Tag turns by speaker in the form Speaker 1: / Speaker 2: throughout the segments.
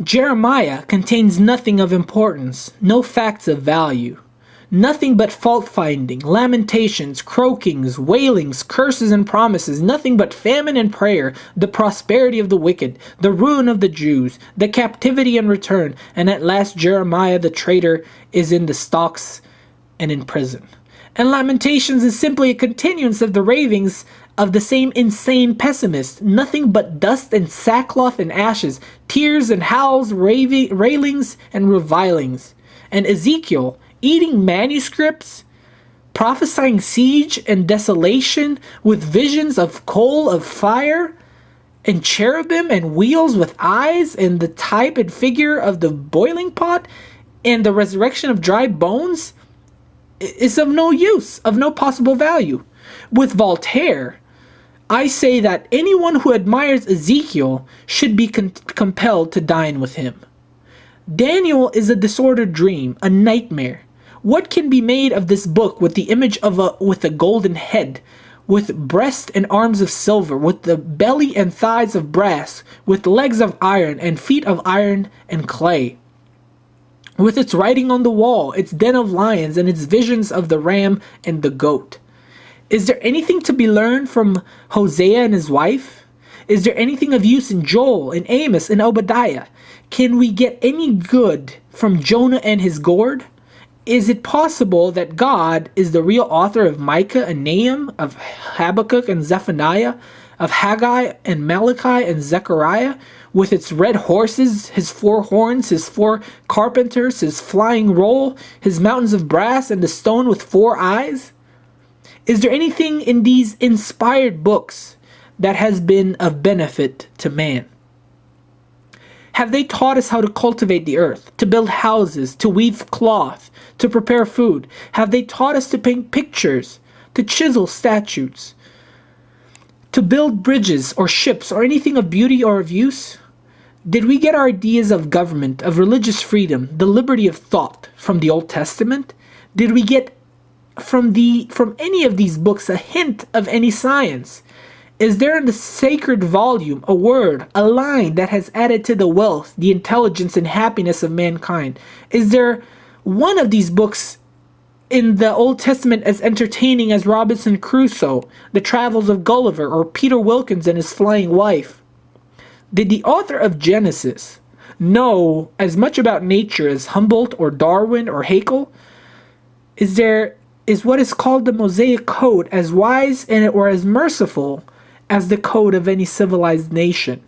Speaker 1: Jeremiah contains nothing of importance, no facts of value. Nothing but fault-finding, lamentations, croakings, wailings, curses and promises, nothing but famine and prayer, the prosperity of the wicked, the ruin of the Jews, the captivity and return, and at last Jeremiah the traitor is in the stocks and in prison. And Lamentations is simply a continuance of the ravings of the same insane pessimist, nothing but dust and sackcloth and ashes, tears and howls, railings and revilings. And Ezekiel, eating manuscripts, prophesying siege and desolation, with visions of coal of fire, and cherubim and wheels with eyes, and the type and figure of the boiling pot, and the resurrection of dry bones, is of no use, of no possible value. With Voltaire, I say that anyone who admires Ezekiel should be compelled to dine with him. Daniel is a disordered dream, a nightmare. What can be made of this book with the image of with a golden head, with breast and arms of silver, with the belly and thighs of brass, with legs of iron and feet of iron and clay? With its writing on the wall, its den of lions, and its visions of the ram and the goat. Is there anything to be learned from Hosea and his wife? Is there anything of use in Joel, and Amos, and Obadiah? Can we get any good from Jonah and his gourd? Is it possible that God is the real author of Micah and Nahum, of Habakkuk and Zephaniah, of Haggai and Malachi and Zechariah, with its red horses, his 4 horns, his 4 carpenters, his flying roll, his mountains of brass, and the stone with 4 eyes? Is there anything in these inspired books that has been of benefit to man? Have they taught us how to cultivate the earth, to build houses, to weave cloth, to prepare food? Have they taught us to paint pictures, to chisel statues, to build bridges or ships or anything of beauty or of use? Did we get our ideas of government, of religious freedom, the liberty of thought from the Old Testament? Did we get from any of these books a hint of any science? Is there in the sacred volume a word, a line that has added to the wealth, the intelligence, and happiness of mankind? Is there one of these books in the Old Testament as entertaining as Robinson Crusoe, The Travels of Gulliver, or Peter Wilkins and his flying wife? Did the author of Genesis know as much about nature as Humboldt or Darwin or Haeckel? Is what is called the Mosaic Code as wise or as merciful as the code of any civilized nation?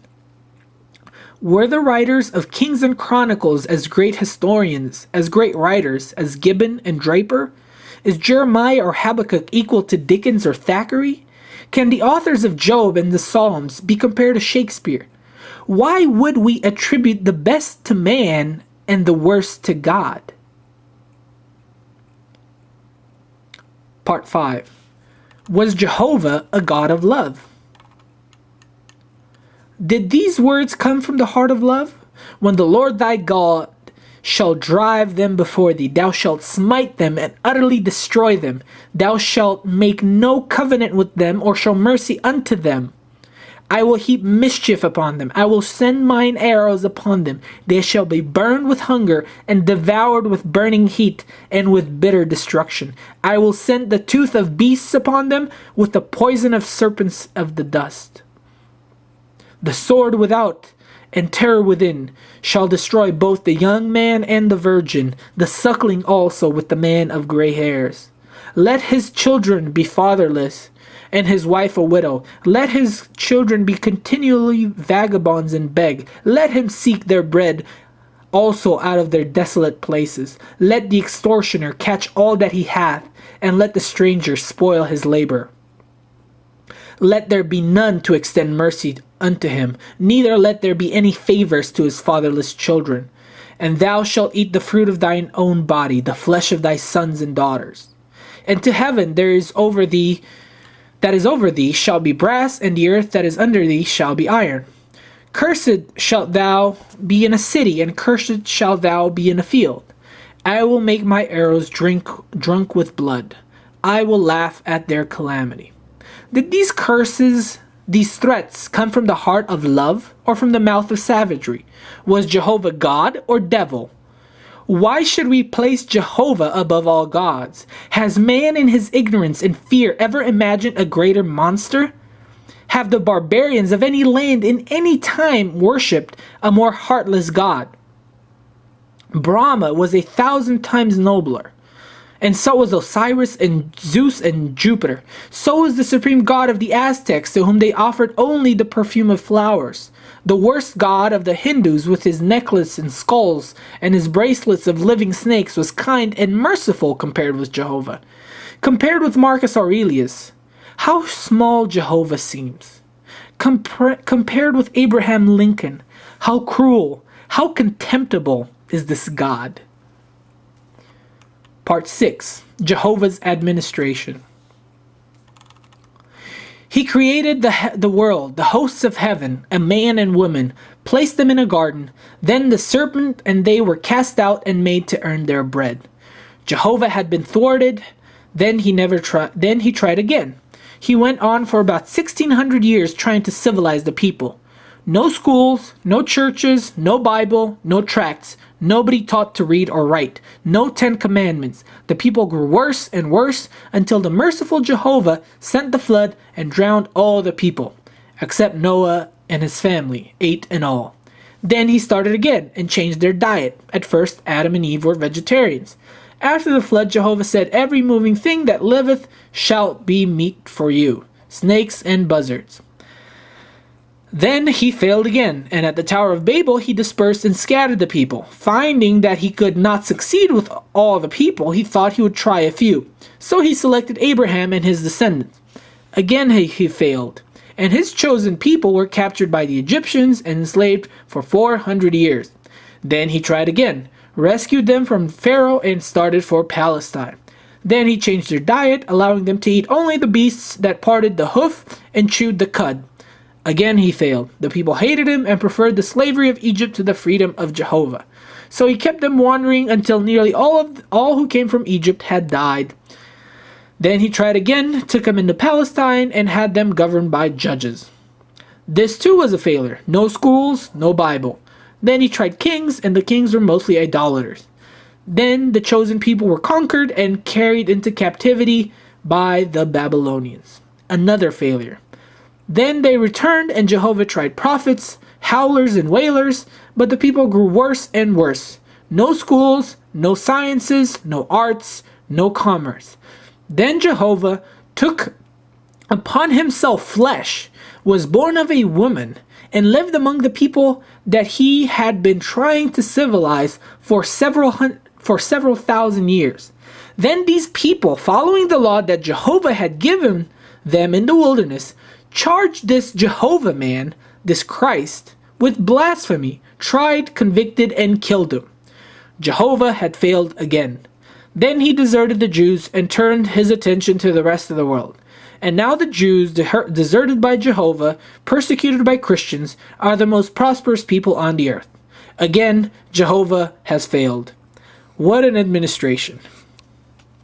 Speaker 1: Were the writers of Kings and Chronicles as great historians, as great writers as Gibbon and Draper? Is Jeremiah or Habakkuk equal to Dickens or Thackeray? Can the authors of Job and the Psalms be compared to Shakespeare? Why would we attribute the best to man and the worst to God? Part 5. Was Jehovah a God of love? Did these words come from the heart of love? When the Lord thy God shall drive them before thee, thou shalt smite them and utterly destroy them. Thou shalt make no covenant with them, or show mercy unto them. I will heap mischief upon them. I will send mine arrows upon them. They shall be burned with hunger, and devoured with burning heat, and with bitter destruction. I will send the tooth of beasts upon them, with the poison of serpents of the dust. The sword without, and terror within, shall destroy both the young man and the virgin, the suckling also with the man of gray hairs. Let his children be fatherless, and his wife a widow. Let his children be continually vagabonds and beg. Let him seek their bread also out of their desolate places. Let the extortioner catch all that he hath, and let the stranger spoil his labor. Let there be none to extend mercy unto him, neither let there be any favors to his fatherless children. And thou shalt eat the fruit of thine own body, the flesh of thy sons and daughters. And to heaven that is over thee shall be brass, and the earth that is under thee shall be iron. Cursed shalt thou be in a city, and cursed shalt thou be in a field. I will make my arrows drunk with blood. I will laugh at their calamity. Did these curses these threats come from the heart of love or from the mouth of savagery? Was Jehovah God or devil? Why should we place Jehovah above all gods? Has man in his ignorance and fear ever imagined a greater monster? Have the barbarians of any land in any time worshipped a more heartless god? Brahma was 1,000 times nobler, and so was Osiris and Zeus and Jupiter. So was the supreme god of the Aztecs, to whom they offered only the perfume of flowers. The worst god of the Hindus, with his necklace and skulls and his bracelets of living snakes, was kind and merciful compared with Jehovah. Compared with Marcus Aurelius, how small Jehovah seems. Compared with Abraham Lincoln, how cruel, how contemptible is this God. Part 6. Jehovah's Administration. He created the world, the hosts of heaven, a man and woman, placed them in a garden. Then the serpent and they were cast out and made to earn their bread. Jehovah had been thwarted. Then he tried again. He went on for about 1,600 years trying to civilize the people. No schools, no churches, no Bible, no tracts. Nobody taught to read or write. No 10 commandments. The people grew worse and worse until the merciful Jehovah sent the flood and drowned all the people, except Noah and his family, 8 in all. Then he started again and changed their diet. At first, Adam and Eve were vegetarians. After the flood, Jehovah said, "Every moving thing that liveth shall be meat for you, snakes and buzzards." Then he failed again, and at the Tower of Babel he dispersed and scattered the people. Finding that he could not succeed with all the people, he thought he would try a few. So he selected Abraham and his descendants. Again he failed, and his chosen people were captured by the Egyptians and enslaved for 400 years. Then he tried again, rescued them from Pharaoh, and started for Palestine. Then he changed their diet, allowing them to eat only the beasts that parted the hoof and chewed the cud. Again he failed. The people hated him and preferred the slavery of Egypt to the freedom of Jehovah. So he kept them wandering until nearly all who came from Egypt had died. Then he tried again, took them into Palestine, and had them governed by judges. This too was a failure. No schools, no Bible. Then he tried kings, and the kings were mostly idolaters. Then the chosen people were conquered and carried into captivity by the Babylonians. Another failure. Then they returned, and Jehovah tried prophets, howlers, and wailers, but the people grew worse and worse. No schools, no sciences, no arts, no commerce. Then Jehovah took upon himself flesh, was born of a woman, and lived among the people that he had been trying to civilize for several thousand years. Then these people, following the law that Jehovah had given them in the wilderness, charged this Jehovah man, this Christ, with blasphemy, tried, convicted, and killed him. Jehovah had failed again. Then he deserted the Jews and turned his attention to the rest of the world. And now the Jews, deserted by Jehovah, persecuted by Christians, are the most prosperous people on the earth. Again, Jehovah has failed. What an administration.